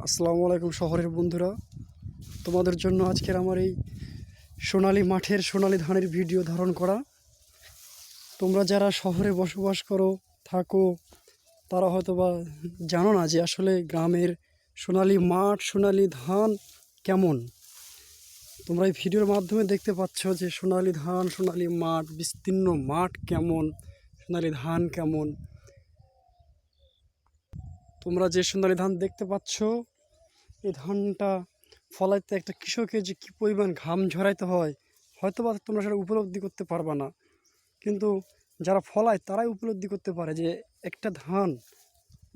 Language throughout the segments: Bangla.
আসসালামু আলাইকুম শহরের বন্ধুরা, তোমাদের জন্য আজকের আমার এই সোনালী মাঠের সোনালী ধানের ভিডিও ধারণ করা। তোমরা যারা শহরে বসবাস করো থাকো তারা হয়তো বা জানো না যে আসলে গ্রামের সোনালী মাঠ সোনালী ধান কেমন। তোমরা এই ভিডিওর মাধ্যমে দেখতে পাচ্ছ যে সোনালী ধান সোনালী মাঠ, বিস্তীর্ণ মাঠ কেমন, সোনালী ধান কেমন। তোমরা যে সোনালী ধান দেখতে পাচ্ছ, এই ধানটা ফলাইতে একটা কৃষকের যে কী পরিমাণ ঘাম ঝরাইতে হয় হয়তো বা তোমরা সেটা উপলব্ধি করতে পারবা না, কিন্তু যারা ফলায় তারাই উপলব্ধি করতে পারে যে একটা ধান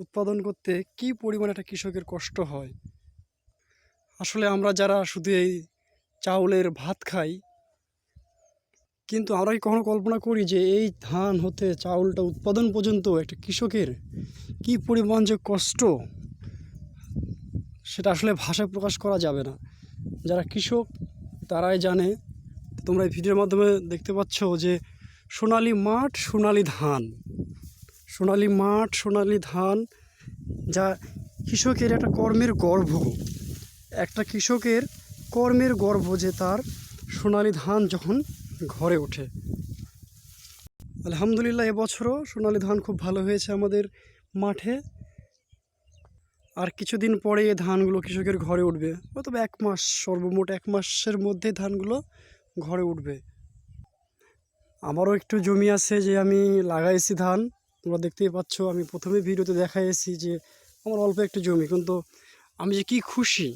উৎপাদন করতে কী পরিমাণ একটা কৃষকের কষ্ট হয়। আসলে আমরা যারা শুধু এই চাউলের ভাত খাই, কিন্তু আমরা কি কখনো কল্পনা করি যে এই ধান হতে চাউলটা উৎপাদন পর্যন্ত একটা কৃষকের কী পরিমাণ যে কষ্ট, সেটা আসলে ভাষায় প্রকাশ করা যাবে না। যারা কৃষক তারাই জানে। তোমরা এই ভিডিওর মাধ্যমে দেখতে পাচ্ছ যে সোনালী মাঠ সোনালী ধান, সোনালী মাঠ সোনালী ধান, যা কৃষকের একটা কর্মের গর্ভ, একটা কৃষকের কর্মের গর্ভ যে তার সোনালী ধান যখন ঘরে ওঠে। আলহামদুলিল্লাহ, এবছরও সোনালী ধান খুব ভালো হয়েছে আমাদের মাঠে। আর কিছুদিন পরে এই ধানগুলো কৃষকের ঘরে উঠবে, অথবা 1 মাস, সর্বমোট 1 মাসের মধ্যে ধানগুলো ঘরে উঠবে। আমারও একটু জমি আছে যে আমি লাগাইছি ধান, তোমরা দেখতেই পাচ্ছ। আমি প্রথমে ভিডিওতে দেখাইছি যে আমার অল্প একটু জমি, কিন্তু আমি যে কী খুশি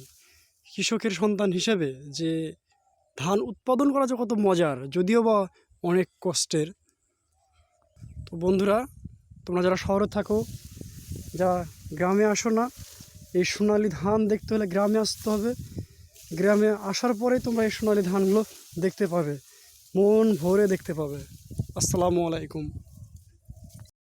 কৃষকের সন্তান হিসেবে যে ধান উৎপাদন করা যে কত মজার, যদিও বা অনেক কষ্টের। তো বন্ধুরা, তোমরা যারা শহরে থাকো, যারা গ্রামে আসো না, এই সোনালী ধান দেখতে হলে গ্রামে আসতে হবে। গ্রামে আসার পরেই তোমরা এই সোনালী ধানগুলো দেখতে পাবে, মন ভরে দেখতে পাবে। আসসালামু আলাইকুম।